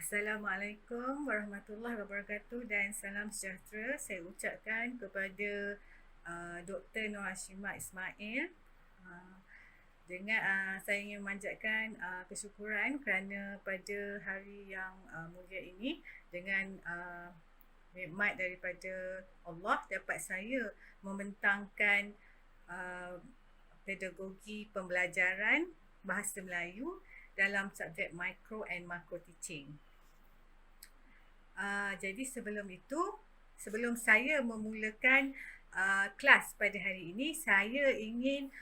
Assalamualaikum warahmatullahi wabarakatuh dan salam sejahtera saya ucapkan kepada Dr. Nur Hashimah Ismail. Dengan saya ingin memanjatkan kesyukuran kerana pada hari yang mulia ini dengan nikmat daripada Allah dapat saya membentangkan pedagogi pembelajaran bahasa Melayu dalam subjek micro and macro teaching. Jadi sebelum saya memulakan kelas pada hari ini, saya ingin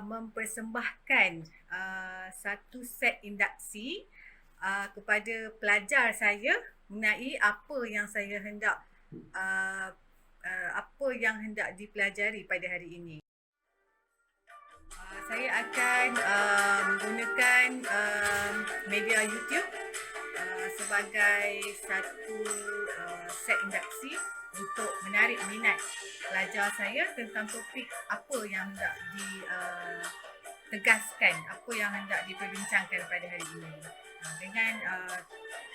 mempersembahkan satu set induksi kepada pelajar saya mengenai apa yang saya hendak dipelajari pada hari ini. Saya akan menggunakan media YouTube sebagai satu set induksi untuk menarik minat pelajar saya tentang topik apa yang hendak ditegaskan, apa yang hendak diperbincangkan pada hari ini. Dengan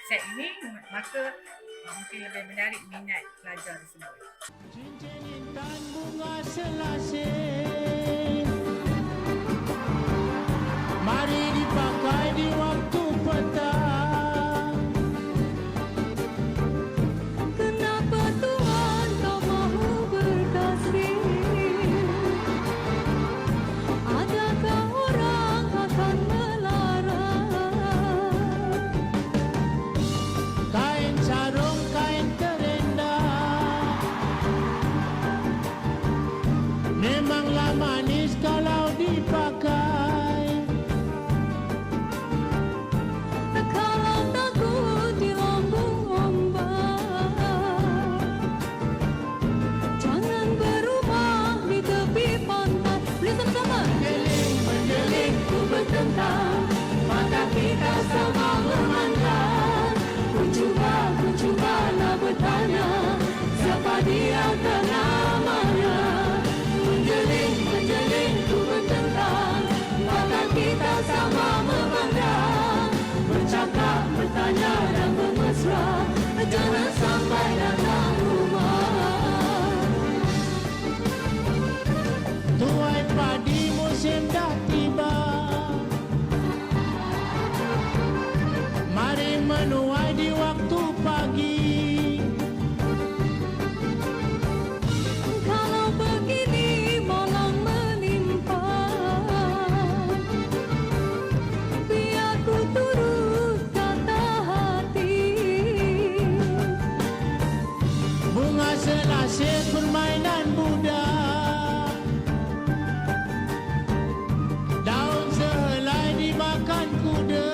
set ini, maka mungkin lebih menarik minat pelajar tersebut. Cincin intan bunga selasih, mari dipakai di waktu petang. Kenapa Tuhan kau mahu berkasih? Adakah orang akan melarang? Kain sarung, kain terendah, memanglah manis kalau dipakai. Kalau takut di lambung ombak, jangan berumah di tepi pantai. Boleh sama-sama? Menjeling, menjeling ku bertentang, mata kita sama memandang. Ku cuba nak bertanya, siapa dia dan namanya? Menjeling, menjeling ku bertentang, mata kita sama memandang. Bercakap, bertanya dan bermesra, jangan sampai datang rumah. Tuai padi musim dah tiba, mari menuai di waktu pagi. Kalau begini malang menimpa, biar ku turut kata hati. Bunga selasih permainan budak, daun sehelai dimakan kuda.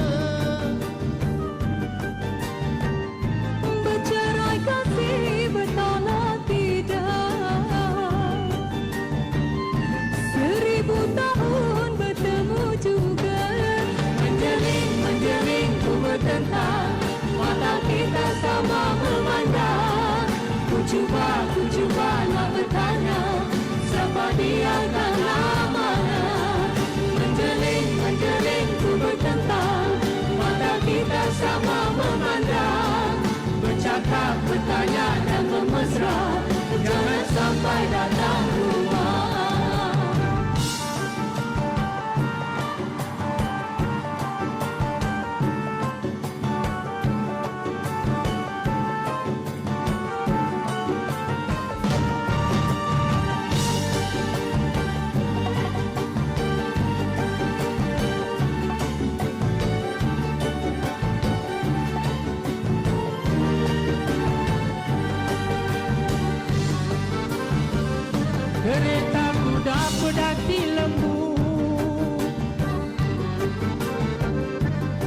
Bercerai kasih bertolak tidak, 1000 tahun bertemu juga. Menjeling, menjeling ku bertentang, mata kita sama memandang. Ku cuba nak bertanya, siapa dia dan namanya? Menjeling, menjeling ku bertentang, mata kita sama memandang. Bercakap, bertanya dan bermesra, jangan sampai datang rumah. Kereta kuda pedati lembu,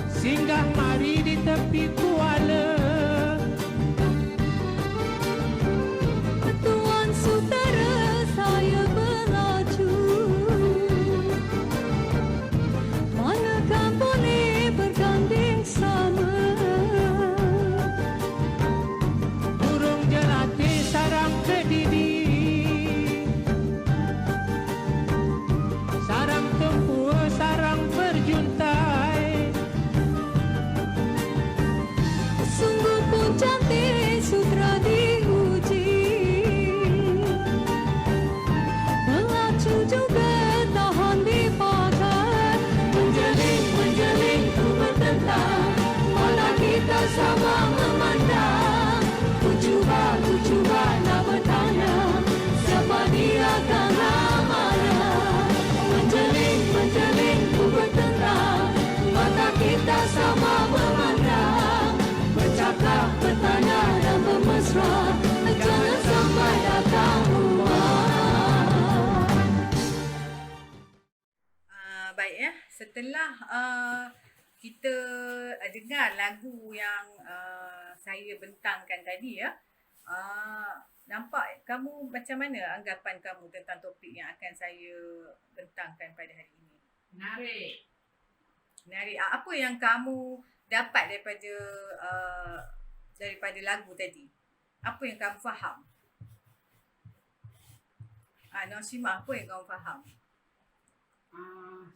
singgah mari di tepi kuala. Tuan Sutera saya berlaju, manakah boleh berganding sama? Burung jelati sarang ke didi, setelah kita dengar lagu yang saya bentangkan tadi ya, nampak kamu macam mana anggapan kamu tentang topik yang akan saya bentangkan pada hari ini? Menarik. Apa yang kamu dapat daripada lagu tadi? Apa yang kamu faham? Noshima, apa yang kamu faham?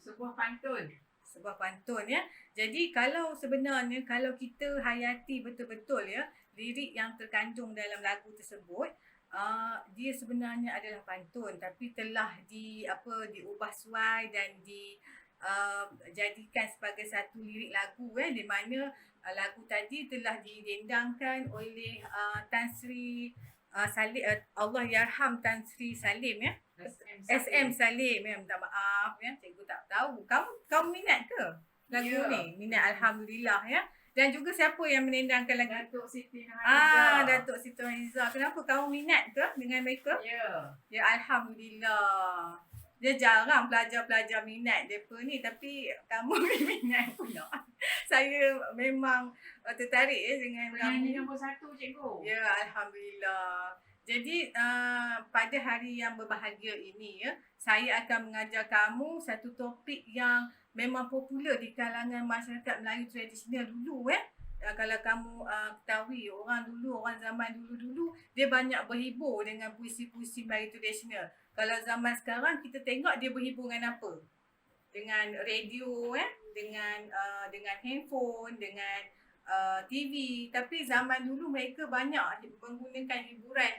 Sebuah pantun Ya. Jadi sebenarnya kalau kita hayati betul-betul ya lirik yang terkandung dalam lagu tersebut, dia sebenarnya adalah pantun tapi telah diubah suai dan jadikan sebagai satu lirik lagu di mana lagu tadi telah didendangkan oleh Tan Sri Salim, Allah yarham Tan Sri Salim ya. SM Salim ya, minta maaf ya, cikgu tak tahu. Kamu minat ke lagu ni? Minat, alhamdulillah ya. Dan juga siapa yang menendangkan lagu? Datuk Siti Nurhaliza. Datuk Siti Nurhaliza. Kenapa kamu minat ke dengan mereka? Ya, alhamdulillah. Dia jarang pelajar-pelajar minat mereka ni, tapi kamu minat pula. Saya memang tertarik dengan Penyanyi kamu. nombor 1 cikgu. Ya, alhamdulillah. Jadi pada hari yang berbahagia ini ya, saya akan mengajar kamu satu topik yang memang popular di kalangan masyarakat Melayu tradisional dulu kalau kamu ketahui orang zaman dulu dia banyak berhibur dengan puisi-puisi Melayu tradisional. Kalau zaman sekarang kita tengok dia berhibur dengan apa? Dengan radio dengan handphone, dengan TV. Tapi zaman dulu mereka banyak menggunakan hiburan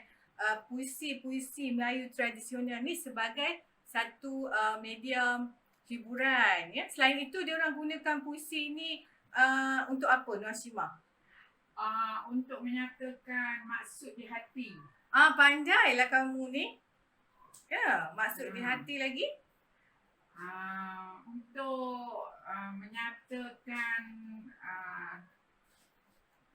puisi-puisi Melayu tradisional ni sebagai satu medium hiburan ya. Selain itu dia orang gunakan puisi ni untuk apa, Noshima? Untuk menyatakan maksud di hati. Pandailah kamu ni. Ya, maksud di hati lagi. Untuk menyatakan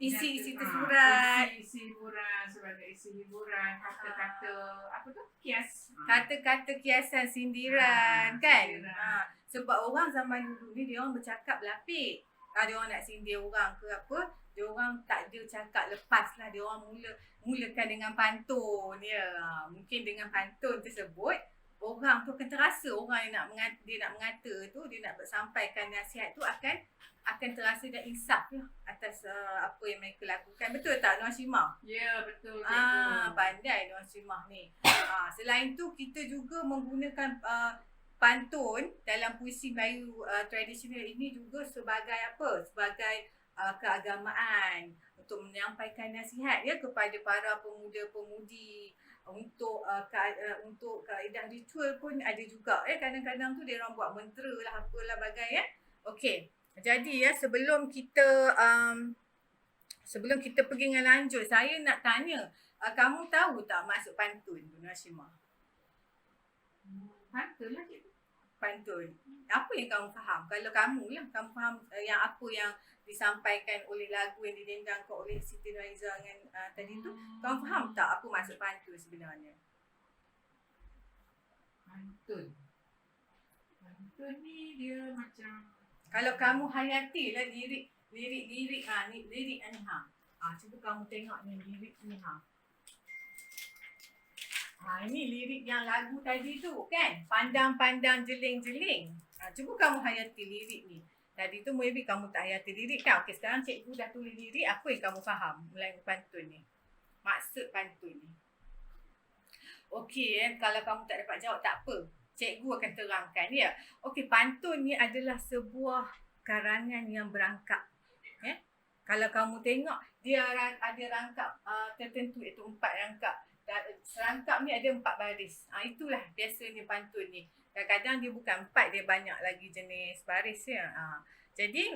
Isi tersurat. Isi hiburan, sebagai isi hiburan, kata-kata apa tu? Kias. Kata-kata kiasan sindiran kan. Sindiran. Sebab orang zaman dulu ni dia orang bercakap berlapik. Dia orang nak sindir orang ke apa, dia orang tak ada cakap lepas lah. Dia orang mulakan dengan pantun ya. Mungkin dengan pantun tersebut orang tu akan terasa, orang yang nak mengata tu, dia nak sampaikan nasihat tu akan terasa dan insaf lah atas apa yang mereka lakukan. Betul tak Noshima? Ya, betul cikgu. Pandai Noshima ni. Selain tu kita juga menggunakan pantun dalam puisi Melayu tradisional ini juga sebagai apa? Sebagai keagamaan, untuk menyampaikan nasihat ya kepada para pemuda-pemudi. Untuk kaedah ritual pun ada juga kadang-kadang tu dia orang buat mentera lah apalah bagai Okey. Jadi sebelum kita pergi dengan lanjut, saya nak tanya, kamu tahu tak maksud pantun, Noshima? Pantun lah cikgu. Pantun. Apa yang kamu faham? Kalau kamu faham yang apa yang disampaikan oleh lagu yang didendangkan oleh Siti Nurhaliza dengan tadi tu, kamu faham tak apa maksud pantun sebenarnya? Pantun ni dia macam, Kalau kamu hayati lah lirik ni cuba kamu tengok ni lirik ni ini lirik yang lagu tadi tu kan, pandang-pandang jeling-jeling. Cuba kamu hayati lirik ni. Tadi tu maybe kamu tak hayati lirik kan. Okey, sekarang cikgu dah tulis lirik, apa yang kamu faham melalui pantun ni? Maksud pantun ni. Okey, kalau kamu tak dapat jawab tak apa. Cikgu akan terangkan ya. Okey, pantun ni adalah sebuah karangan yang berangkap. Kalau kamu tengok dia ada rangkap tertentu, iaitu 4 rangkap. Serangkap ni ada 4 baris. Itulah biasanya pantun ni. Kadang-kadang dia bukan 4, dia banyak lagi jenis baris ya. Jadi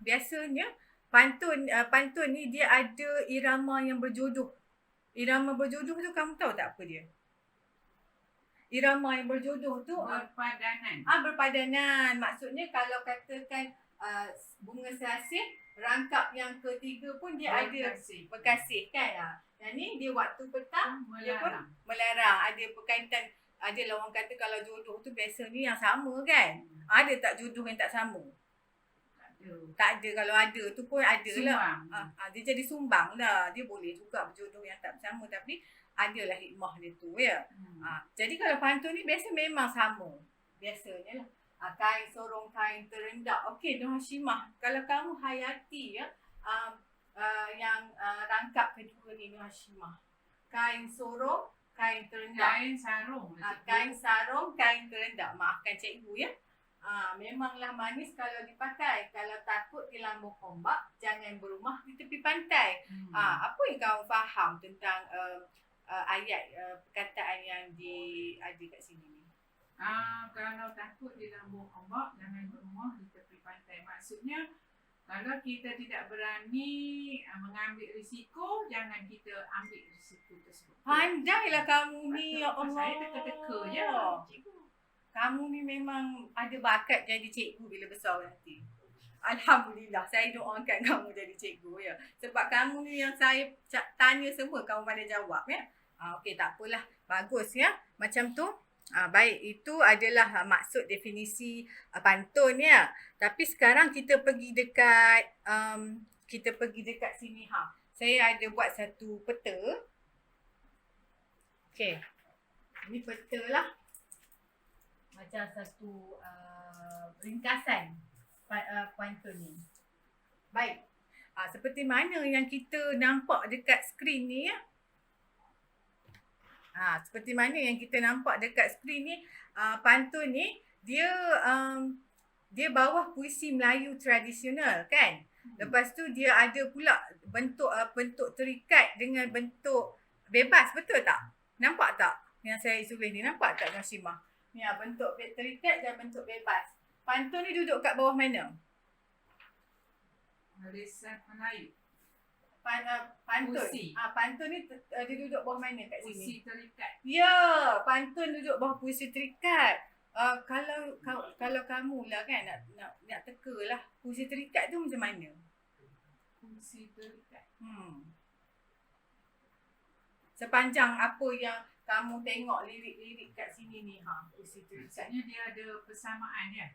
biasanya pantun ni dia ada irama yang berjodoh. Irama berjodoh tu kamu tahu tak apa dia? Irama yang berjodoh tu berpadanan. Berpadanan. Maksudnya kalau katakan bunga serasih, rangkap yang ketiga pun dia ada berkasih kan. Dan ni dia waktu petang dia pun melarang. Ada berkaitan adalah orang kata kalau jodoh tu biasanya yang sama kan. Ada tak jodoh yang tak sama? Tak ada. Kalau ada tu pun ada lah. Dia jadi sumbang lah. Dia boleh juga berjodoh yang tak bersama, tapi adalah hikmah dia tu ya. Jadi kalau pantun ni biasa memang sama. Biasanya lah. Kain sorong, kain terendak. Okey, Nur Hashimah, kalau kamu hayati ya yang rangkap kedua ni Nur Hashimah. Kain sorong, kain terendak. Kain sarung. Kain sarung, kain terendak. Maafkan cikgu ya. Memanglah manis kalau dipakai. Kalau takut dilambung ombak, jangan berumah di tepi pantai. Apa yang kamu faham tentang ayat perkataan yang ada kat sini ni? Kalau takut dilambung ombak, jangan berumah di tepi pantai. Maksudnya, kalau kita tidak berani mengambil risiko, jangan kita ambil risiko tersebut. Pandailah kamu ni, ya Allah. Saya teka-teka je, cikgu. Kamu ni memang ada bakat jadi cikgu bila besar nanti. Alhamdulillah, saya doakan kamu jadi cikgu ya. Sebab kamu ni yang saya tanya semua, kamu pandai jawab ya. Okey, tak apalah. Bagus ya. Macam tu. Baik, itu adalah maksud definisi pantun ya. Tapi sekarang kita pergi dekat sini ha. Saya ada buat satu peta. Okey. Ini peta lah. Macam satu ringkasan pantun ni. Baik. Seperti mana yang kita nampak dekat skrin ni ya. Seperti mana yang kita nampak dekat skrin ni, pantun ni dia bawah puisi Melayu tradisional kan. Lepas tu dia ada pula bentuk terikat dengan bentuk bebas, betul tak? Nampak tak yang saya tulis ni? Nampak tak Hashimah? Ni bentuk terikat dan bentuk bebas. Pantun ni duduk kat bawah mana? Lisan Melayu. Pantun. Puisi. Pantun ni dia duduk bawah mana kat sini? Puisi terikat. Ya, pantun duduk bawah puisi terikat. Kalau kamu lah kan nak teka lah puisi terikat tu macam mana? Puisi terikat. Sepanjang apa yang kamu tengok lirik-lirik kat sini ni puisi terikat. Maksudnya dia ada persamaan ya.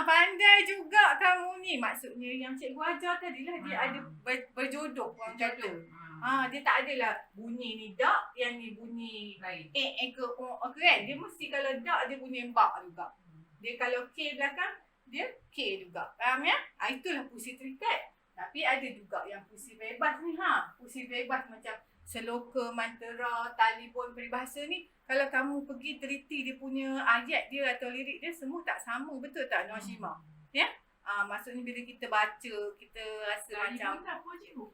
Pandai juga kamu ni. Maksudnya yang cikgu ajar tadi lah dia ada berjodoh orang kata. Dia tak adalah bunyi ni dak, yang ni bunyi Lain. ke kan. Dia mesti kalau dak dia bunyi bak juga. Dia kalau K belakang dia K juga. Faham ya? Itulah puisi terikat. Tapi ada juga yang puisi bebas ni Puisi bebas macam seloka, mantera, talibon, peribahasa ni, kalau kamu pergi teliti dia punya ayat dia atau lirik dia, semua tak sama, betul tak Nur Hashimah? Ya? Maksudnya bila kita baca, kita rasa macam Tak apa cikgu.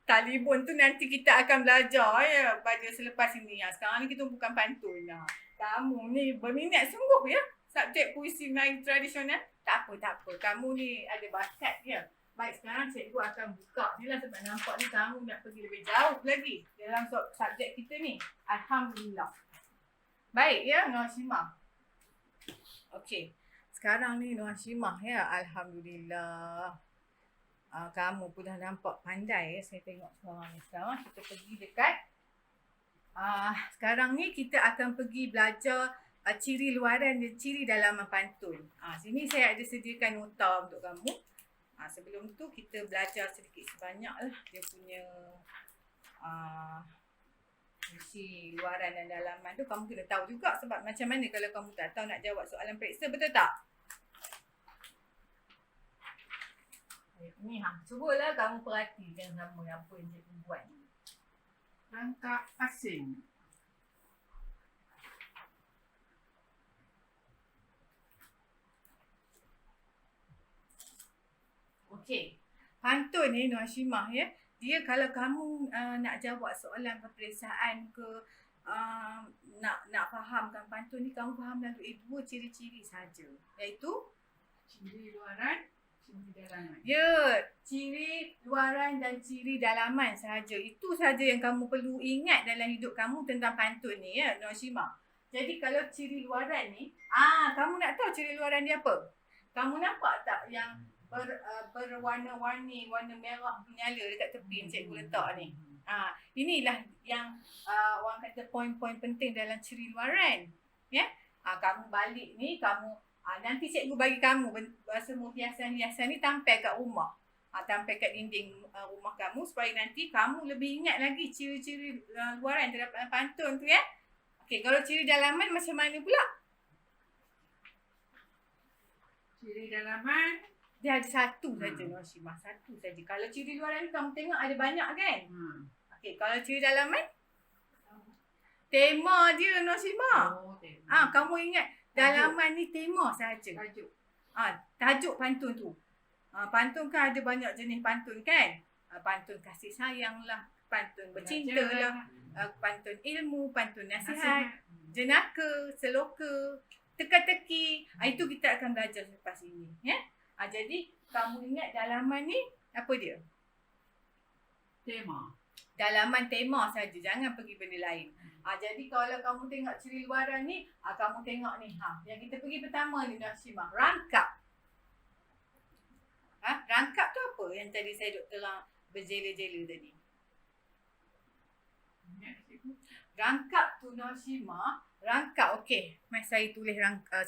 talibon tu nanti kita akan belajar ya pada selepas ini. Sekarang ni kita bukan pantun lah. Kamu ni berminat sungguh ya subjek puisi Melayu tradisional. Tak apa. Kamu ni ada bakat ya. Baik, sekarang cikgu akan buka ni lah sebab nampak ni kamu nak pergi lebih jauh lagi dalam subjek kita ni. Alhamdulillah. Baik ya Nur Hashimah. Okey. Sekarang ni Nur Hashimah ya. Alhamdulillah. Kamu pun dah nampak pandai ya. Saya tengok sekarang ni. Sekarang kita pergi dekat. Sekarang ni kita akan pergi belajar ciri luaran dan ciri dalaman pantun. Sini saya ada sediakan nota untuk kamu. Sebelum tu kita belajar sedikit sebanyak lah dia punya isi luaran dan dalaman tu. Kamu kena tahu juga sebab macam mana kalau kamu tak tahu nak jawab soalan periksa, betul tak? Ni cubalah kamu perhatikan sama apa yang cikgu buat ni. Rangkap asing. Okey. Pantun ni Nur Hashimah ya. Dia kalau kamu nak jawab soalan peperiksaan ke nak fahamkan pantun ni, kamu faham melalui dua ciri-ciri saja. Iaitu Ciri luaran, ciri dalaman. ya, ciri luaran dan ciri dalaman sahaja. Itu saja yang kamu perlu ingat dalam hidup kamu tentang pantun ni ya Nur Hashimah. Jadi kalau ciri luaran ni, kamu nak tahu ciri luaran dia apa? Kamu nampak tak yang berwarna-warni, warna merah menyala dekat tepi yang cikgu letak ni? Inilah yang orang kata poin-poin penting dalam ciri luaran. Ya. Kamu balik ni, kamu nanti cikgu bagi kamu semua hiasan-hiasan ni tampal kat rumah. Tampal kat dinding rumah kamu supaya nanti kamu lebih ingat lagi ciri-ciri luaran terdapat dalam pantun tu ya. Okey, kalau ciri dalaman macam mana pula? Ciri dalaman. Dia ada satu saja Nur Hashimah, satu saja. Kalau ciri luaran ni kamu tengok ada banyak kan? Okey, kalau ciri dalaman? Tema dia Nur Hashimah. Tema. Kamu ingat dalaman ni tema saja. Tajuk. Tajuk pantun tu. Pantun kan ada banyak jenis pantun kan? Pantun kasih sayang lah, pantun bercinta lah, pantun ilmu, pantun nasihat, jenaka, seloka, teka-teki. Itu kita akan belajar selepas ini. Ya? Jadi kamu ingat dalaman ni apa dia? Tema. Dalaman tema saja, jangan pergi benda lain. Jadi kalau kamu tengok ciri luaran ni, kamu tengok ni. Yang kita pergi pertama ni Nur Hashimah, rangkap. Rangkap tu apa yang tadi saya duk terang berjela-jela tadi? Rangkap tu Nur Hashimah, rangkap okey. Mari saya tulis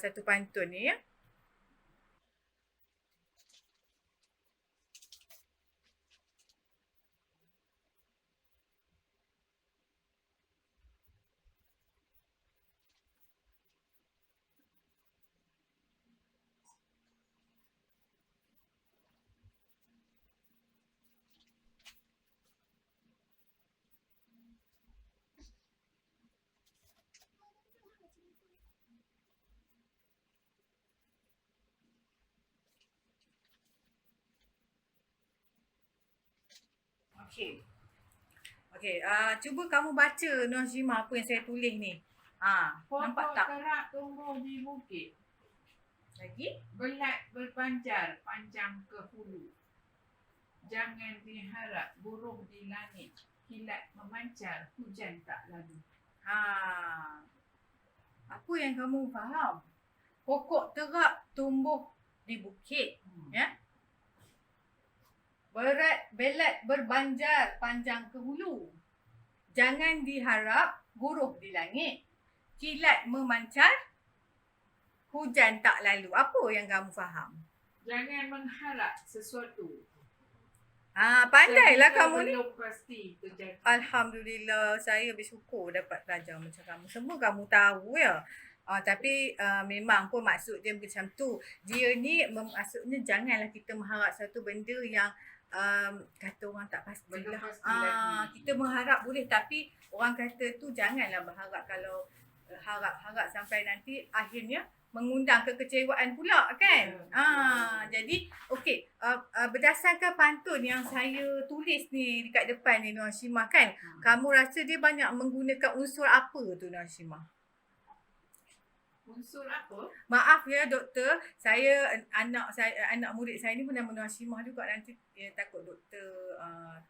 satu pantun ni ya. Okey. Cuba kamu baca Nur Hashimah apa yang saya tulis ni. Nampak Pokok tak? terak tumbuh di bukit. Lagi? Belat berpancar panjang ke hulu. Jangan diharap buruh di langit. Kilat memancar, hujan tak lalu. Apa yang kamu faham? Pokok terak tumbuh di bukit. Ya? Belat berbanjar panjang ke hulu. Jangan diharap guruh di langit. Kilat memancar, hujan tak lalu. Apa yang kamu faham? Jangan mengharap sesuatu. Pandailah kamu ni. Belum pasti terjadi. Alhamdulillah, saya bersyukur dapat pelajar macam kamu. Semua kamu tahu ya. Tapi memang pun maksud dia macam tu. Dia ni maksudnya janganlah kita mengharap satu benda yang kata orang tak pastilah. Kita mengharap boleh tapi orang kata tu janganlah berharap. Kalau harap-harap sampai nanti akhirnya mengundang kekecewaan pula kan. Jadi okey, berdasarkan pantun yang saya tulis ni dekat depan ni Nur Hashimah kan, kamu rasa dia banyak menggunakan unsur apa tu Nur Hashimah? Unsur apa? Maaf ya doktor, anak murid saya ni pun nama Nur Hashimah juga, nanti dia takut doktor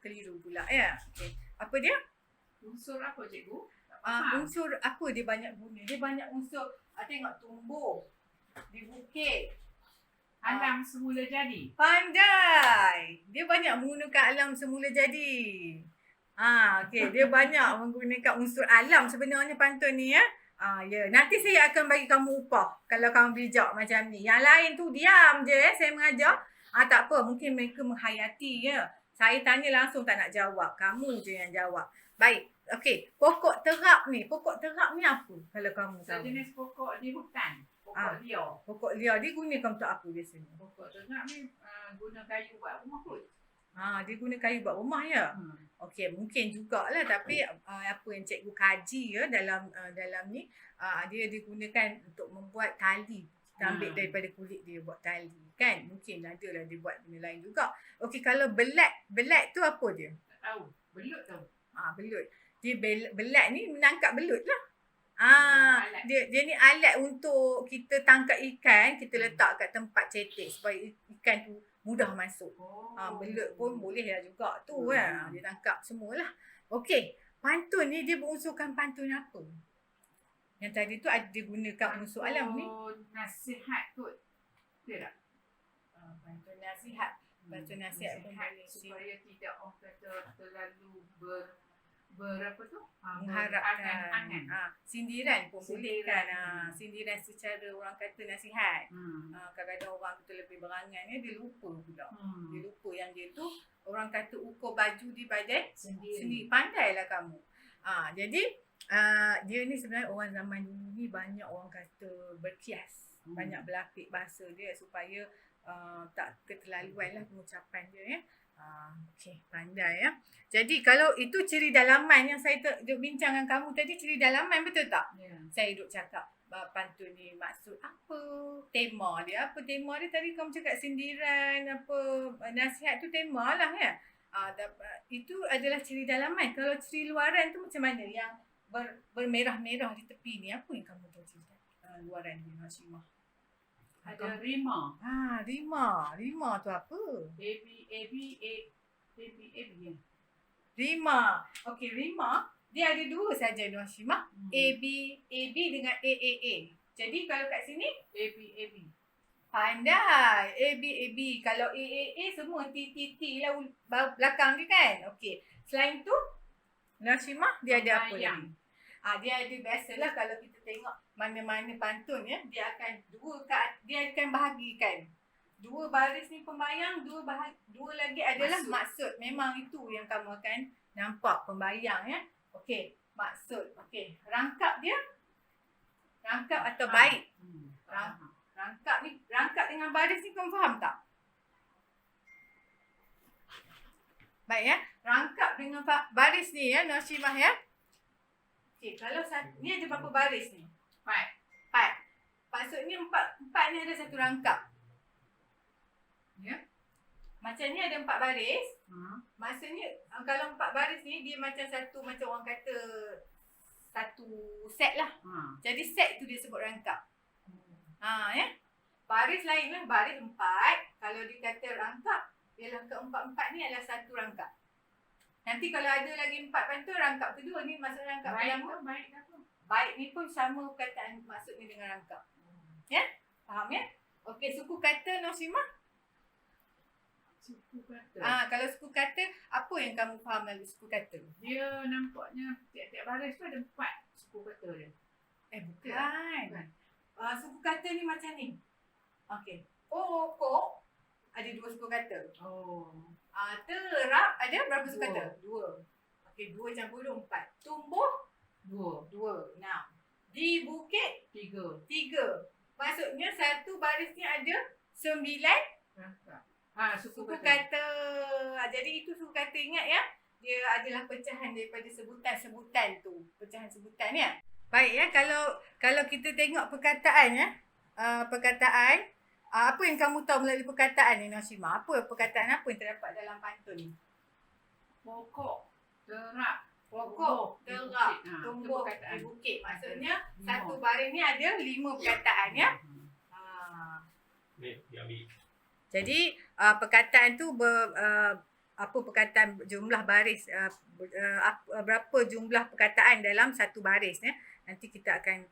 keliru pula ya. Okey. Apa dia? Unsur apa cikgu? Unsur apa dia banyak guna? Dia banyak unsur, tengok tumbuh di bukit. Alam semula jadi. Pandai. Dia banyak menggunakan alam semula jadi. Okey, dia banyak menggunakan unsur alam sebenarnya pantun ni ya. Ya, nanti saya akan bagi kamu upah kalau kamu bijak macam ni. Yang lain tu diam je saya mengajar. Tak apa, mungkin mereka menghayati ya. Saya tanya langsung tak nak jawab. Kamu je yang jawab. Baik. Okey, pokok terak ni apa kalau kamu tahu? Sejenis pokok di hutan. Pokok liar. Pokok liar dia gunakan untuk apa biasanya? Pokok terak ni guna kayu buat rumah kot. Dia guna kayu buat rumah ya. Okey, mungkin jugalah tapi apa yang cikgu kaji ya dalam ni dia digunakan untuk membuat tali. Kita ambil daripada kulit dia buat tali kan. Mungkin adalah dia buat benda lain juga. Okey, kalau belat tu apa dia? Tak tahu. Belut tu. Belut. Dia belat ni menangkap belut lah. Dia ni alat untuk kita tangkap ikan, kita letak kat tempat cetek supaya ikan tu mudah masuk. Belut pun boleh lah juga tu kan. Dia tangkap semualah. Okey, pantun ni dia berunsurkan pantun apa? Yang tadi tu ada dia gunakan unsur alam ni. Nasihat kot. Betul tak? Pantun nasihat. Baca nasihat pun boleh. Supaya tidak orang kata terlalu berapa tu? Mengharapkan. Angan-angan. Sindiran pun boleh kan. Sindiran. Sindiran secara orang kata nasihat. Hmm. Kadang-kadang orang tu lebih berangan dia lupa pula. Hmm. Dia lupa yang dia tu orang kata ukur baju di badan Sendiri. Pandailah kamu. Jadi dia ni sebenarnya orang zaman dulu ni banyak orang kata berkias. Banyak berlapik bahasa dia supaya tak keterlaluan lah pengucapan dia ya. Okey, pandai ya. Jadi kalau itu ciri dalaman yang saya bincang dengan kamu tadi, ciri dalaman betul tak? Ya. Saya duk cakap pantun ni maksud apa? Tema dia apa? Tema dia tadi kamu cakap sindiran apa nasihat tu tema lah ya. Itu adalah ciri dalaman. Kalau ciri luaran tu macam mana? Yang bermerah-merah di tepi ni apa yang kamu tahu cerita? Luaran dia Hashimah. Ada rima. Rima tu apa? AB. Rima. Okey, rima dia ada dua saja Hashimah. AB dengan AAA. Jadi kalau kat sini AB. pandai. AB. Kalau AAA semua T lah belakang dia kan. Okey. Selain tu Hashimah dia ada apa lagi? Dia ada biasalah kalau kita tengok mana-mana pantun ya, dia akan bahagikan. Dua baris ni pembayang, dua lagi adalah maksud. Memang itu yang kamu akan nampak pembayang ya. Okey, maksud. Okey, rangkap dia. Rangkap atau bait. Rangkap dengan baris ni kamu faham tak? Baik ya. Rangkap dengan baris ni ya, Hashimah ya. Okey, kalau ni ada berapa baris ni? 4. Maksudnya 4 ni ada satu rangkap. Ya. Macam ni ada 4 baris. Maksudnya kalau 4 baris ni dia macam orang kata satu set lah. Jadi set tu dia sebut rangkap. Ya. Baris lain lah, baris 4. Kalau dia kata rangkap, ialah keempat-empat ni adalah satu rangkap. Nanti kalau ada lagi 4 pantun, rangkap kedua ni maksud rangkap pertama. Baik ni pun sama perkataan maksudnya dengan rangkap. Ya? Faham ya? Okey, suku kata Hashimah? Suku kata. Kalau suku kata, apa yang kamu faham dari suku kata? Dia nampaknya tiap-tiap baris tu ada 4 suku kata dia. Bukan. Suku kata ni macam ni. Okey. Pokok ada 2 suku kata. Terap ada berapa suku kata? 2. Okey, 2 campur 4. Tumbuh 2. 6. Di bukit 3. Maksudnya satu baris ni ada 9 suku kata. Jadi itu suku kata, ingat ya. Dia adalah pecahan daripada sebutan-sebutan tu. Pecahan sebutan ya. Baik ya, kalau kita tengok perkataan ya. Perkataan apa yang kamu tahu melalui perkataan ni Hashimah? Perkataan apa yang terdapat dalam pantun ni? Pokok, terap, tumbuh di bukit. Maksudnya satu baris ni ada 5 perkataan ya. Jadi perkataan tu perkataan jumlah baris berapa jumlah perkataan dalam satu baris ya. Nanti kita akan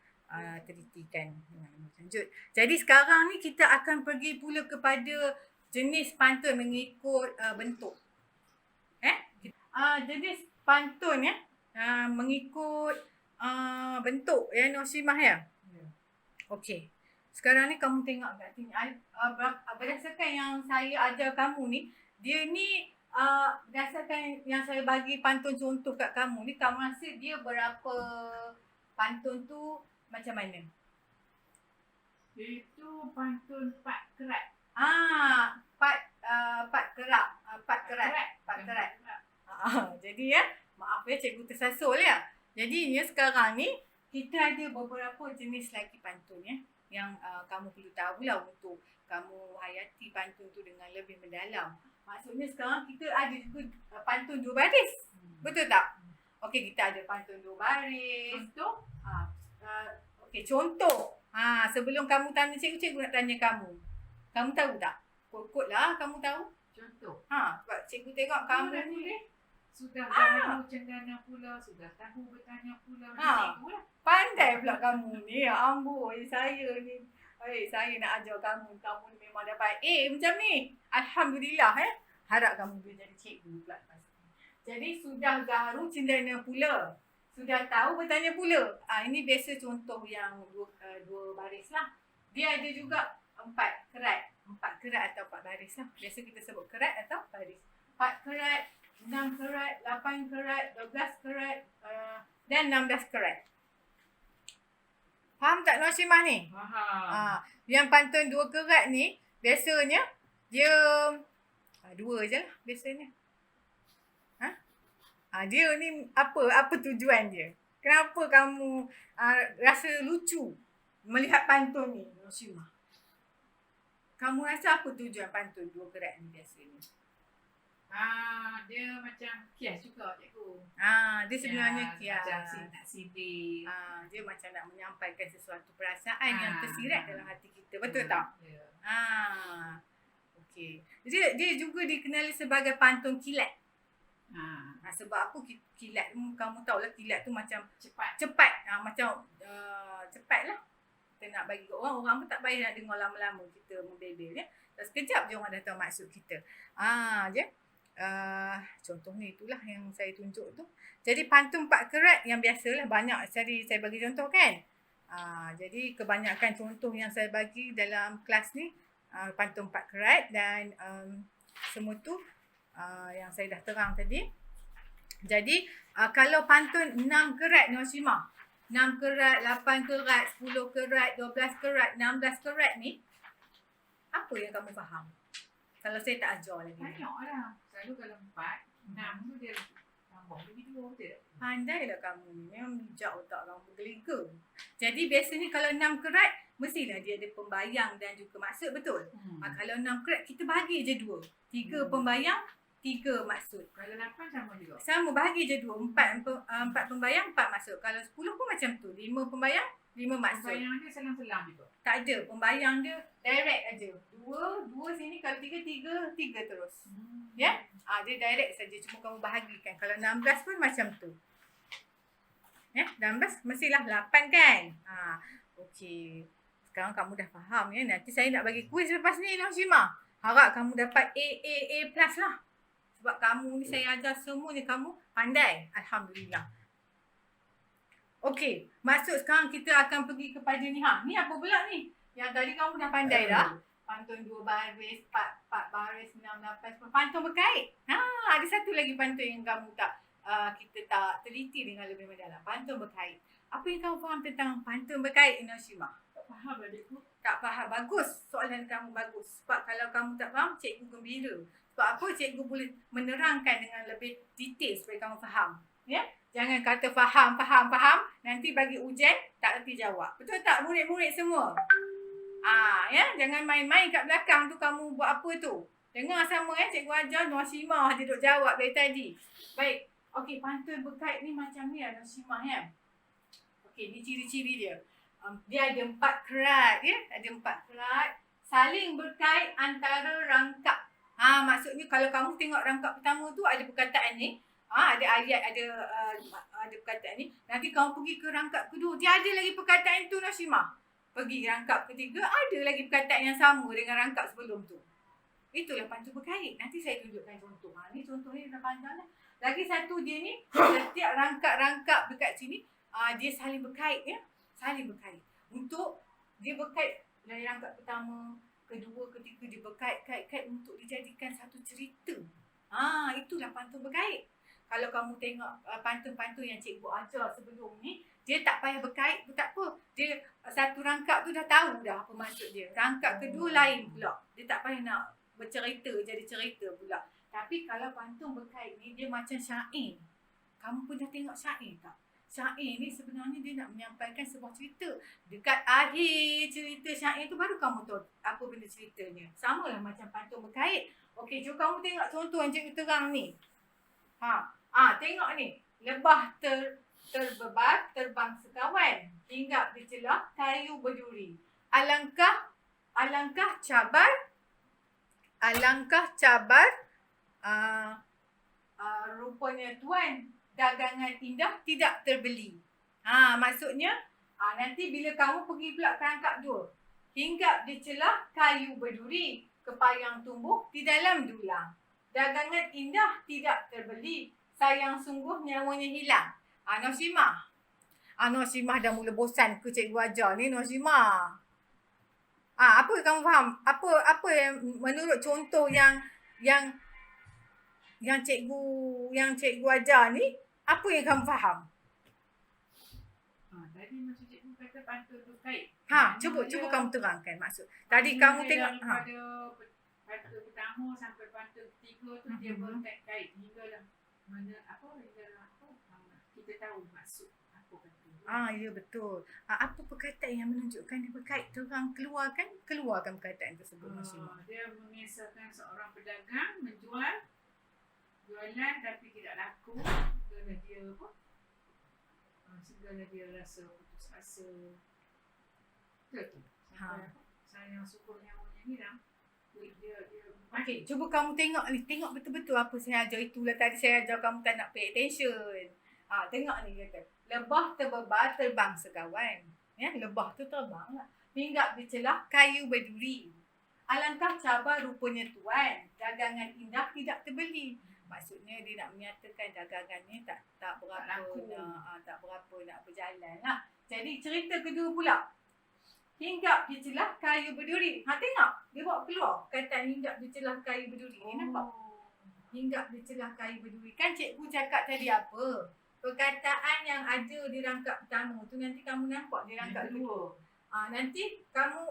telitikan dengan lanjut. Jadi sekarang ni kita akan pergi pula kepada jenis pantun mengikut bentuk. Jenis pantun ya mengikut bentuk ya Hashimah ya. Okey. Sekarang ni kamu tengok kat sini berdasarkan yang saya ajar kamu ni, dia ni berdasarkan yang saya bagi pantun contoh kat kamu ni, kamu rasa dia berapa pantun tu macam mana? Itu pantun 4 kerat. 4 kerat. Jadi ya, maaf ya cikgu tersasul ya. Jadi ya sekarang ni kita ada beberapa jenis lagi pantun ya yang kamu perlu tahulah untuk kamu hayati pantun tu dengan lebih mendalam. Maksudnya sekarang kita ada juga pantun 2 baris. Betul tak? Okey, kita ada pantun 2 baris. Contoh? Okey, contoh. Sebelum kamu tanya cikgu nak tanya kamu. Kamu tahu tak? Kot-kot lah kamu tahu. Contoh. Sebab cikgu tengok kamu ni. Sudah tahu cendana pula, sudah tahu bertanya pula. Macam cikgu lah. Pandai pula kamu ni. Ya ampun, saya ni Saya nak ajar kamu. Kamu ni memang dapat A macam ni. Alhamdulillah Harap kamu boleh jadi cikgu pula lepas ni. Jadi sudah garu cendana pula. Sudah tahu bertanya pula. Ini biasa contoh yang dua baris lah. Dia ada juga 4 kerat. 4 kerat atau 4 baris lah. Biasa kita sebut kerat atau baris. 4 kerat, 6 kerat, 8 kerat, 12 kerat dan 16 kerat. Faham tak Noshimah ni? Faham. Yang pantun 2 kerat ni biasanya dia 2 je lah biasanya. Dia ni apa tujuan dia? Kenapa kamu rasa lucu melihat pantun ni Noshimah? Kamu rasa apa tujuan pantun 2 kerat ni biasanya? Dia macam kias juga cikgu. Dia sebenarnya kias. Macam nak sindir. Dia macam nak menyampaikan sesuatu perasaan yang tersirat dalam hati kita. Betul tak? Ya. Okey. Dia juga dikenali sebagai pantun kilat. Sebab apa kilat tu, kamu tahulah kilat tu macam cepat. Macam cepat lah. Kita nak bagi ke orang pun tak payah nak dengar lama-lama kita membebel ya. Sekejap je orang dah tahu maksud kita. Contoh ni itulah yang saya tunjuk tu. Jadi pantun 4 kerat yang biasalah banyak saya bagi contoh kan. Jadi kebanyakan contoh yang saya bagi dalam kelas ni pantun 4 kerat dan semua tu yang saya dah terang tadi. Jadi kalau pantun 6 kerat Noshimah, 6 kerat, 8 kerat, 10 kerat, 12 kerat, 16 kerat ni apa yang kamu faham? Kalau saya tak ajar lagi. Banyak lah. Selalu kalau 4, 6 tu dia tambah lagi 2 betul tak? Pandailah kamu ni. Memang bijak otak kamu bergelega. Jadi biasanya kalau 6 kerat, mestilah dia ada pembayang dan juga maksud, betul? Kalau 6 kerat, kita bahagi je 2. 3 pembayang, 3 maksud. Kalau 8 sama juga? Sama, bahagi je 2. 4 pembayang, 4 maksud. Kalau 10 pun macam tu. 5 pembayang, 5 maksud. Pembayang dia selang-selang juga? Tak ada. Pembayang dia direct aja. 2 sini. Kalau 3 terus. Ya? Dia direct saja. Cuma kamu bahagikan. Kalau 16 pun macam tu. Ya? 16 mestilah 8 kan? Okey. Sekarang kamu dah faham ya. Nanti saya nak bagi kuis lepas ni Noshimah. Harap kamu dapat A plus lah. Sebab kamu ni saya ajar semuanya kamu pandai. Alhamdulillah. Okey, maksud sekarang kita akan pergi kepada ni. Ni apa pula ni? Yang tadi kamu dah pandai dah. Pantun 2 baris, 4 baris, 6, 8, pantun berkait. Ada satu lagi pantun yang kamu kita tak teliti dengan lebih mendalam. Pantun berkait. Apa yang kamu faham tentang pantun berkait Noshimah? Tak faham adikku. Tak faham. Bagus. Soalan kamu bagus. Sebab kalau kamu tak faham, cikgu gembira. Sebab apa? Cikgu boleh menerangkan dengan lebih detail supaya kamu faham. Ya? Jangan kata faham. Nanti bagi ujian, tak erti jawab. Betul tak murid-murid semua? Ya? Jangan main-main kat belakang tu kamu buat apa tu. Dengar sama ya, cikgu ajar Noshimah dia duk jawab dari tadi. Baik. Okey, pantun berkait ni macam ni lah Noshimah ya. Okey, ni ciri-ciri dia. Dia ada 4 kerat ya. Ada 4 kerat. Saling berkait antara rangkap. Maksudnya kalau kamu tengok rangkap pertama tu ada perkataan ni. Ada ayat, ada perkataan ni. Nanti kamu pergi ke rangkap kedua. Dia ada lagi perkataan tu Noshimah. Pergi rangkap ketiga, ada lagi perkataan yang sama dengan rangkap sebelum tu. Itulah pantun berkait. Nanti saya tunjukkan contoh. Ni contoh ni dah panjang lah. Lagi satu dia ni, setiap rangkap-rangkap dekat sini, dia saling berkait ya. Saling berkait. Untuk dia berkait dari rangkap pertama, kedua, ketiga, dia berkait-kait untuk dijadikan satu cerita. Itulah pantun berkait. Kalau kamu tengok pantun-pantun yang cikgu ajar sebelum ni, dia tak payah berkait pun tak apa. Dia satu rangkap tu dah tahu dah apa maksud dia. Rangkap kedua lain pula. Dia tak payah nak bercerita, jadi cerita pula. Tapi kalau pantun berkait ni, dia macam syair. Kamu pun dah tengok syair tak? Syair ni sebenarnya dia nak menyampaikan sebuah cerita. Dekat akhir cerita syair tu baru kamu tahu apa benda ceritanya. Sama lah macam pantun berkait. Okey, jom kamu tengok contoh yang cikgu terang ni. Tengok ni. Lebah terbebat, terbang sekawan. Hinggap di celah kayu berduri. Alangkah cabar. Rupanya tuan, dagangan indah tidak terbeli. Maksudnya nanti bila kamu pergi pula ke rangkap dua. Hinggap di celah kayu berduri, kepayang tumbuh di dalam dulang. Dagangan indah tidak terbeli, sayang sungguh nyawanya hilang. Nosimah. Nosimah dah mula bosan ke cikgu ajar ni, Nosimah. Apa kamu faham? Apa yang menurut contoh yang cikgu ajar ni, apa yang kamu faham? Tadi macam cikgu kata pantun tu kait. Cuba kamu terangkan maksud. Tadi kamu tengok daripada pantun pertama sampai pantun ketiga tu dia berkait-kait hinggalah kita tahu maksud apa pantun. Ya betul. Apa perkataan yang menunjukkan dia berkait? Terang keluarkan perkataan tersebut, Nosimah. Dia mengisahkan seorang pedagang jualan tapi tidak laku. Segala dia rasa putus asa. Betul. Sayang syukur nyawanya hilang. Dia Okey, cuba kamu tengok betul-betul apa saya ajar. Itulah tadi saya ajar kamu tak nak pay attention. Tengok ni kata, lebah terbebar terbang sekawan. Ya, lebah tu terbang lah. Hinggap di celah kayu berduri. Alangkah cabar rupanya tuan, dagangan indah tidak terbeli. Maksudnya dia nak menyatakan dagangannya tak berapa nak berjalan lah. Jadi cerita kedua pula. Hinggap di celah kayu berduri. Tengok. Dia bawa keluar perkataan hinggap di celah kayu berduri. Nampak? Hinggap di celah kayu berduri. Kan cikgu cakap tadi apa? Perkataan yang ada di rangkap pertama tu nanti kamu nampak di rangkap kedua. Nanti kamu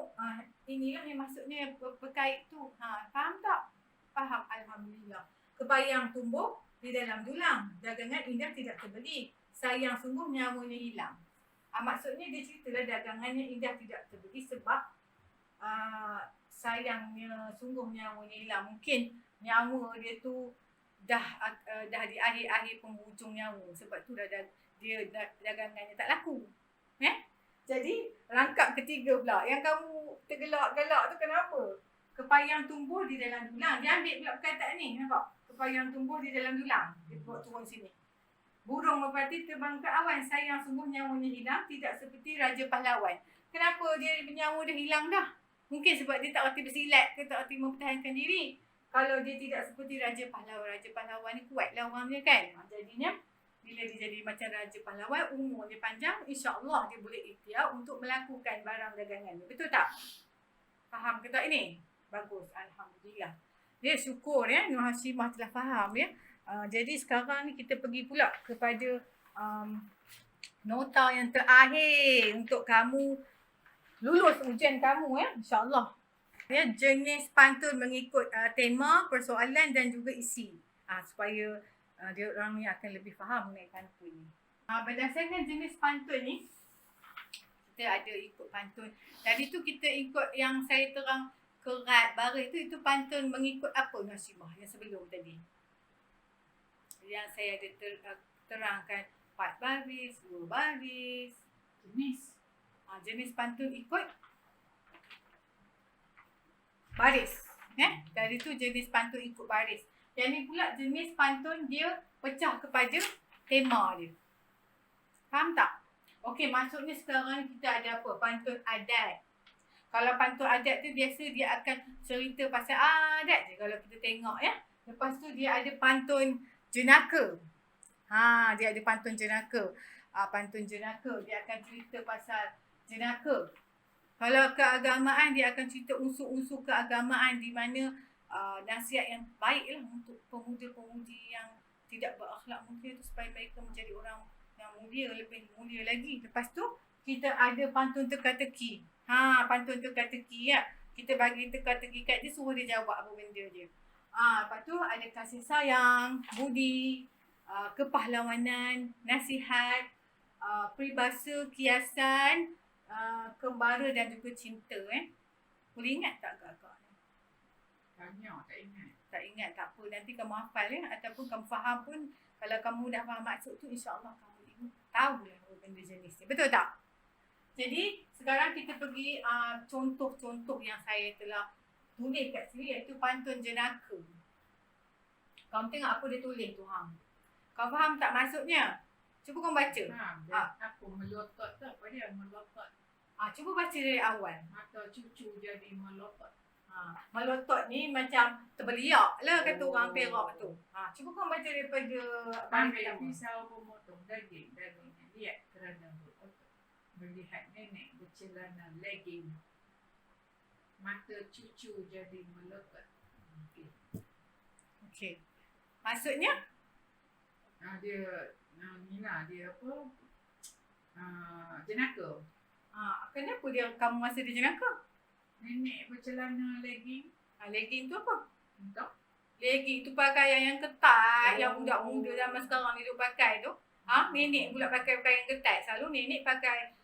inilah yang maksudnya berkait tu. Faham tak? Faham, alhamdulillah. Kepayang tumbuh di dalam dulang. Dagangan indah tidak terbeli. Sayang sungguh nyawanya hilang. Maksudnya dia ceritalah dagangannya indah tidak terbeli sebab sayangnya sungguh nyawanya hilang. Mungkin nyawa dia tu dah di akhir-akhir penghujung nyawa. Sebab tu dia dagangannya tak laku. Jadi rangkap ketiga pula yang kamu tergelak-gelak tu kenapa? Kepayang tumbuh di dalam dulang. Dia ambil pula perkataan ni, nampak? Kepayang tumbuh di dalam dulang. Dia buat turun sini. Burung merpati terbang ke awan, sayang sungguh nyawanya hilang, tidak seperti Raja Pahlawan. Kenapa dia nyawa dia hilang dah? Mungkin sebab dia tak reti bersilat ke tak reti mempertahankan diri. Kalau dia tidak seperti Raja Pahlawan ni kuatlah orangnya kan. Jadinya bila dia jadi macam Raja Pahlawan, umur dia panjang, insya-Allah dia boleh ikhtiar untuk melakukan barang dagangannya. Betul tak? Faham ke tak ini? Bagus, alhamdulillah. Dia syukur ya, Nur Hashimah telah faham ya. Jadi sekarang ni kita pergi pula kepada nota yang terakhir untuk kamu lulus ujian kamu ya, insya-Allah. Ya, jenis pantun mengikut tema, persoalan dan juga isi. Supaya dia orang ni akan lebih faham mengenai pantun ni. Berdasarkan jenis pantun ni, kita ada ikut pantun. Tadi tu kita ikut yang saya terang kerat baris tu, itu pantun mengikut apa Nosimah yang sebelum tadi. Yang saya ada terangkan 4 baris, 2 baris. Jenis pantun ikut baris. Dari tu jenis pantun ikut baris. Yang ni pula jenis pantun dia pecah kepada tema dia. Faham tak? Okey, maksudnya sekarang kita ada apa? Pantun adat. Kalau pantun adat tu biasa dia akan cerita pasal adat je kalau kita tengok ya. Lepas tu dia ada pantun jenaka. Dia ada pantun jenaka. Pantun jenaka dia akan cerita pasal jenaka. Kalau keagamaan dia akan cerita unsur-unsur keagamaan di mana nasihat yang baiklah untuk pemuda-pemudi yang tidak berakhlak mulia tu supaya mereka menjadi orang yang mulia, lebih mulia lagi. Lepas tu kita ada pantun teka-teki. Pantun teka-teki ya. Kita bagi teka-teki kat dia, suruh dia jawab apa benda dia. Lepas tu ada kasih sayang, budi, kepahlawanan, nasihat, peribahasa, kiasan, kembara dan juga cinta. Boleh ingat tak agak-agak ni? Tak ingat, tak apa. Nanti kamu hafal ya. Ataupun kamu faham pun, kalau kamu dah faham maksud tu, insya-Allah kamu tahu lah benda jenis ni. Betul tak? Jadi sekarang kita pergi contoh-contoh yang saya telah tulis kat sini, iaitu pantun jenaka. Kamu tengok apa dia tulis tu. Kau faham tak maksudnya? Cuba kau baca. Apa melotot tak? Apa dia melotot? Cuba baca dari awal. Mata cucu jadi melotot. Melotot ni macam terbeliak lah kata orang Perak tu. Cuba kau baca daripada Pakai pertama. pisau memotong dagingnya lihat kerana berotot. Melihat nenek bercelana legging. Mata cucu jadi melotot. Okey. Okey. Maksudnya? Dia apa? Jenaka. Kenapa kamu rasa dia jenaka? Nenek bercelana legging. Legging tu apa? Entah. Legging tu pakaian yang ketat yang budak muda zaman sekarang ni duk pakai tu. Nenek pula pakai pakaian ketat. Selalu nenek pakai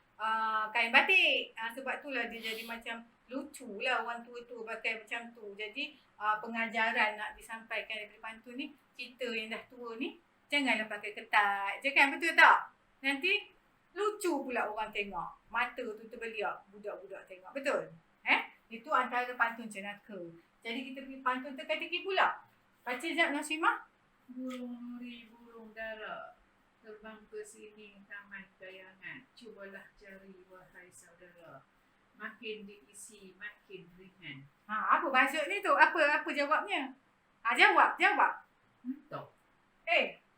kain batik. Sebab itulah dia jadi macam lucu lah orang tua-tua pakai macam tu. Jadi pengajaran nak disampaikan daripada pantun ni, kita yang dah tua ni janganlah pakai ketat. Jangan, betul tak? Nanti lucu pula orang tengok. Mata tu terbeliak budak-budak tengok. Betul? Itu antara pantun jenaka. Jadi kita pergi pantun teka-teki pula. Baca sekejap Nasimah. Burung nuri, burung dara, terbang ke sini taman kayangan. Cubalah cari wahai saudara. Makin diisi makin ringan. Apa maksud ni tu? Apa jawabnya? Jawab. Entah.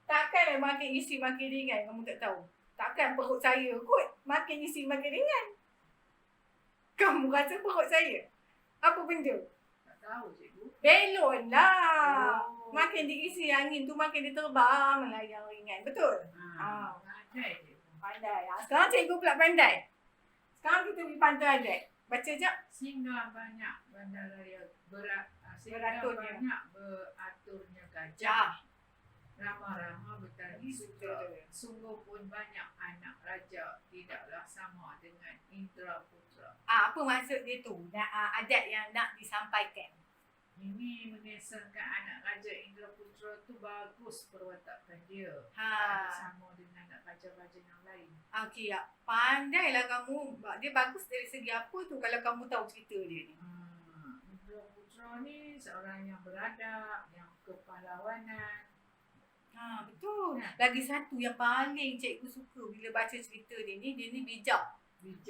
Takkanlah makin isi makin ringan kamu tak tahu. Takkan perut saya kot makin isi makin ringan. Kamu rasa perut saya? Apa benda? Tak tahu cikgu. Belon lah. Oh. Makin diisi angin tu makin dia terbang melayang ringan. Betul? Pandai cikgu. Pandai. Sekarang cikgu pula pandai. Sekarang kita pergi pantai adik. Baca sekejap. Singgah banyak bandaraya Beraturnya. banyak beraturnya gajah. Ramah-ramah bertani sutra. Sungguh pun banyak anak raja. Tidaklah sama dengan Indra Putra. Apa maksud dia tu? Adat yang nak disampaikan. Ini mengesankan anak raja Indra Putra tu bagus perwatakan dia. Ha. Tak sama dengan anak raja-raja yang lain. Okey, ya. Pandailah kamu. Dia bagus dari segi apa tu kalau kamu tahu cerita dia ni. Indra Putra ni seorang yang beradab, yang kepahlawanan. Betul. Lagi satu yang paling cikgu suka bila baca cerita dia ni bijak.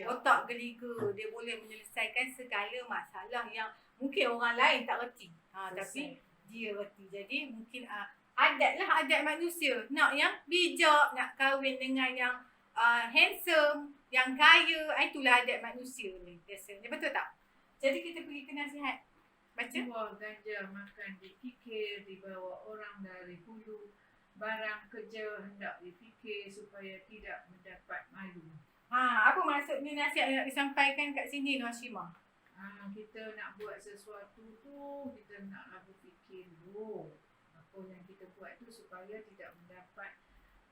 Otak geliga. Dia boleh menyelesaikan segala masalah yang mungkin orang lain tak reti. Tapi dia reti. Jadi mungkin adat manusia. Nak yang bijak, nak kahwin dengan yang handsome, yang kaya. Itulah adat manusia ni biasanya. Betul tak? Jadi kita pergi ke nasihat. Baca. Buah ganja makan dipikir, dibawa orang dari hulu. Barang kerja hendak dipikir supaya tidak mendapat malu. Apa maksud ni nasihat yang nak disampaikan kat sini Hashimah? Kita nak buat sesuatu tu, kita naklah berfikir dulu. Apa yang kita buat tu supaya tidak mendapat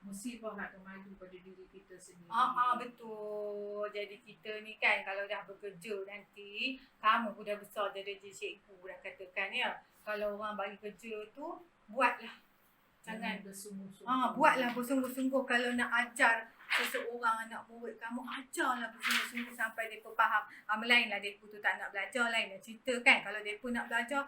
musibah atau malu pada diri kita sendiri. Betul. Jadi kita ni kan kalau dah bekerja nanti, kamu pun dah besar jadi cikgu dah katakan ya. Kalau orang bagi kerja tu, buatlah. Jangan bersungguh-sungguh. Buatlah bersungguh-sungguh kalau nak ajar seseorang anak murid kamu, ajarlah bersungguh-sungguh sampai mereka faham. Lainlah mereka tu tak nak belajar, lainlah cerita kan. Kalau mereka nak belajar,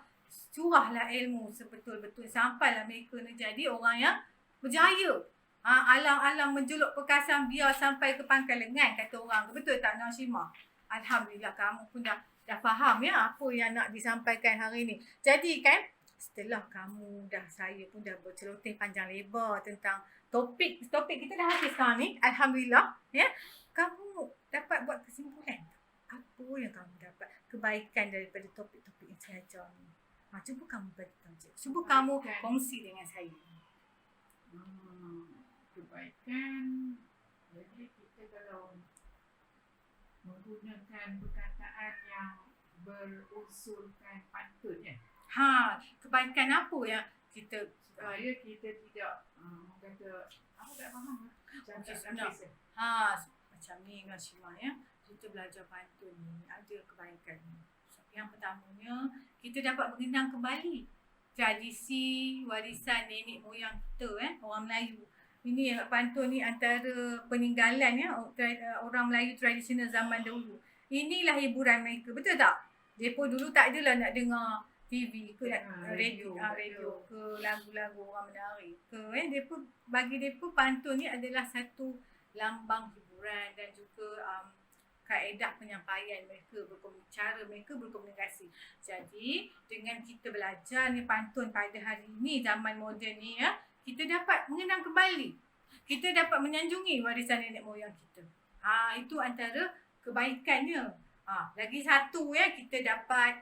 curahlah ilmu sebetul-betul sampailah mereka ni jadi orang yang berjaya. Alam-alam menjuluk perkasan biar sampai ke pangkal lengan kata orang. Betul tak Nashimah? Alhamdulillah kamu pun dah faham ya apa yang nak disampaikan hari ni. Jadi kan setelah kamu saya pun dah berceloteh panjang lebar tentang topik kita dah habis sekarang ni. Alhamdulillah ya. Kamu dapat buat kesimpulan. Apa yang kamu dapat kebaikan daripada topik-topik yang saya ajar ni? Cuba kamu beritahu. Cuba kamu kongsi dengan saya. Kebaikan. Jadi kita kalau menggunakan perkataan yang berunsurkan pantun ya. Kebaikan apa yang kita supaya kita tidak kata aku tak faham macam ni Nashimah ya. Kita belajar pantun ni ada kebaikan ni. Yang pertamanya kita dapat mengenang kembali tradisi warisan nenek moyang kita orang Melayu. Ini pantun ni antara peninggalan ya orang Melayu tradisional zaman dahulu. Inilah hiburan mereka. Betul tak? Depa dulu tak adalah nak dengar TV ke radio ke lagu-lagu orang menari ke bagi depa pantun ni adalah satu lambang hiburan dan juga kaedah penyampaian mereka, cara mereka berkomunikasi. Jadi dengan kita belajar ni pantun pada hari ini, zaman moden ni ya, kita dapat mengenang kembali. Kita dapat menyanjungi warisan nenek moyang kita. Itu antara kebaikannya. Lagi satu ya, kita dapat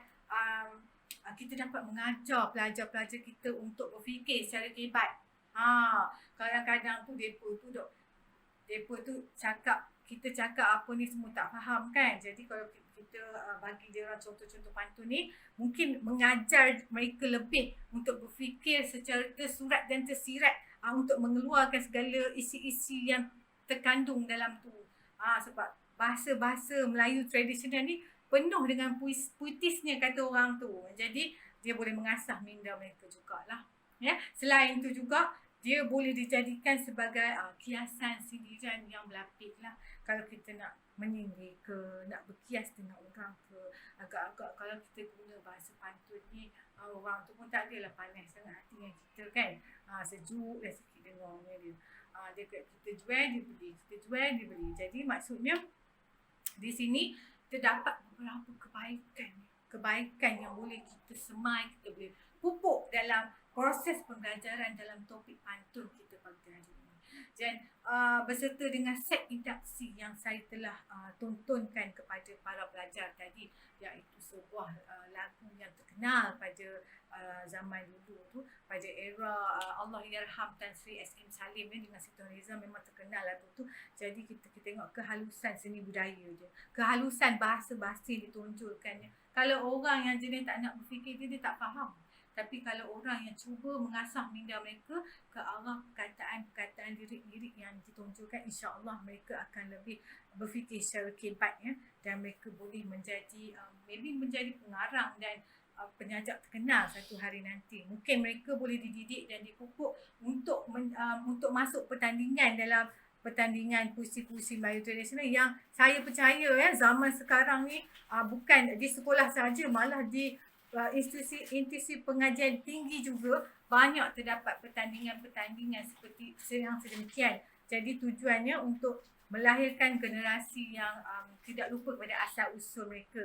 mengajar pelajar-pelajar kita untuk berfikir secara hebat. Kadang-kadang tu depa tu kita cakap apa ni semua tak faham kan. Jadi kalau kita bagi dia orang contoh-contoh pantun ni, mungkin mengajar mereka lebih untuk berfikir secara tersurat dan tersirat, untuk mengeluarkan segala isi-isi yang terkandung dalam tu. Sebab bahasa-bahasa Melayu tradisional ni penuh dengan puitisnya kata orang tu. Jadi dia boleh mengasah minda mereka jugalah. Ya, selain tu juga dia boleh dijadikan sebagai kiasan sindiran yang berlapis lah. Kalau kita nak menyindir ke, nak berkias dengan orang ke, agak-agak kalau kita guna bahasa pantun ni, orang tu pun tak adalah panas sangat hati dengan kita kan. Sejuk dah sikit dengarnya dia. Dia kita jual, dia beli. Kita jual, dia beli. Jadi maksudnya di sini kita dapat beberapa kebaikan yang boleh kita semai, kita boleh pupuk dalam proses pembelajaran dalam topik pantun kita pada hari ini. Dan berserta dengan set interaksi yang saya telah tontonkan kepada para pelajar tadi, iaitu sebuah lagu yang terkenal pada zaman dulu tu, pada era Allahyarham Tan Sri S.M. Salim dengan Siti Nurhaliza, memang terkenal lagu tu. Jadi kita tengok kehalusan seni budaya dia, kehalusan bahasa-bahasa yang ditonjolkannya. Kalau orang yang jenis tak nak berfikir, dia tak faham. Tapi kalau orang yang cuba mengasah minda mereka ke arah perkataan-perkataan lirik-lirik yang ditonjolkan, insya-Allah mereka akan lebih berfikir secara hebat ya, dan mereka boleh menjadi menjadi pengarang dan penyaja terkenal satu hari nanti. Mungkin mereka boleh dididik dan dipupuk untuk masuk pertandingan dalam pertandingan puisi-puisi Melayu tradisional yang saya percaya ya, zaman sekarang ni bukan di sekolah saja, malah di institusi pengajian tinggi juga banyak terdapat pertandingan-pertandingan seperti yang sedemikian. Jadi tujuannya untuk melahirkan generasi yang tidak lupa pada asal usul mereka.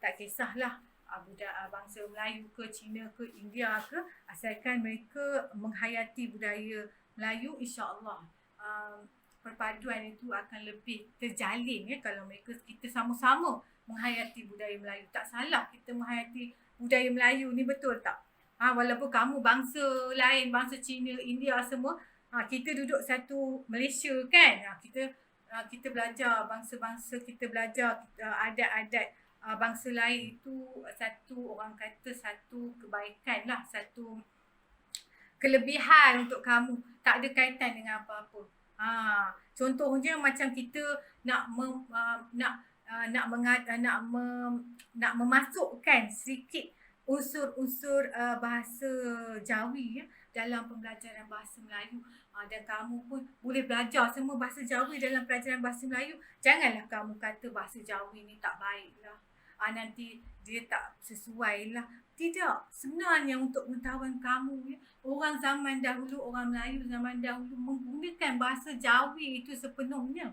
Tak kisahlah budak bangsa Melayu ke, Cina ke, India ke, asalkan mereka menghayati budaya Melayu, insya-Allah perpaduan itu akan lebih terjalin ya, kalau kita sama-sama menghayati budaya Melayu. Tak salah kita menghayati budaya Melayu ni, betul tak? Walaupun kamu bangsa lain, bangsa Cina, India semua, kita duduk satu Malaysia kan. Kita belajar bangsa-bangsa, kita belajar adat-adat bangsa lain itu satu, orang kata satu kebaikan lah, satu kelebihan untuk kamu. Tak ada kaitan dengan apa-apa. Contohnya macam kita nak memasukkan sedikit unsur-unsur bahasa Jawi ya, dalam pembelajaran bahasa Melayu, dan kamu pun boleh belajar semua bahasa Jawi dalam pelajaran bahasa Melayu. Janganlah kamu kata bahasa Jawi ni tak baik lah, nanti dia tak sesuai lah. Tidak, sebenarnya untuk pengetahuan kamu ya, orang zaman dahulu, orang Melayu zaman dahulu menggunakan bahasa Jawi itu sepenuhnya.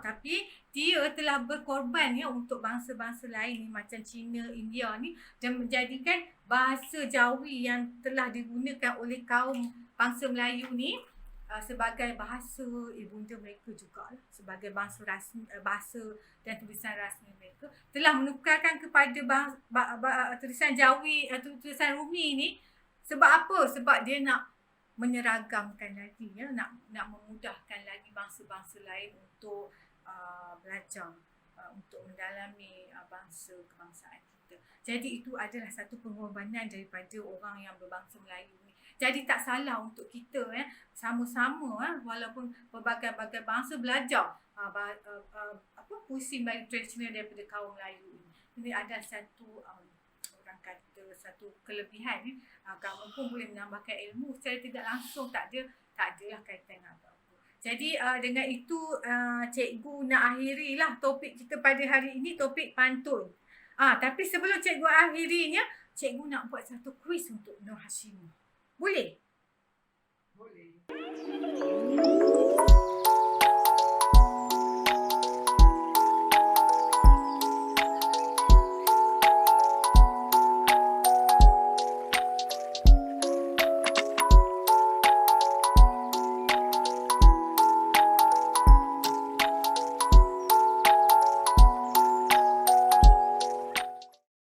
Tapi dia telah berkorban ya untuk bangsa-bangsa lain ni, macam Cina, India ni, dan menjadikan bahasa Jawi yang telah digunakan oleh kaum bangsa Melayu ni sebagai bahasa ibunda mereka juga, sebagai bahasa rasmi, bahasa dan tulisan rasmi mereka, telah menukarkan kepada tulisan Jawi atau tulisan Rumi ni. Sebab apa? Sebab dia nak menyeragamkan lagi ya, nak memudahkan lagi bangsa-bangsa lain untuk belajar, untuk mendalami bangsa kebangsaan kita. Jadi itu adalah satu pengorbanan daripada orang yang berbangsa Melayu ni. Jadi tak salah untuk kita sama-sama walaupun berbagai-bagai bangsa belajar puisi Melayu tradisional daripada kaum Melayu ini. Ini adalah satu orang kata satu kelebihan. Kamu pun boleh menambahkan ilmu secara tidak langsung, tak adalah kaitan apa-apa. Jadi dengan itu cikgu nak akhirilah topik kita pada hari ini, topik pantun. Tapi sebelum cikgu akhirinya, cikgu nak buat satu kuis untuk Nur Hashimi. Boleh? Boleh.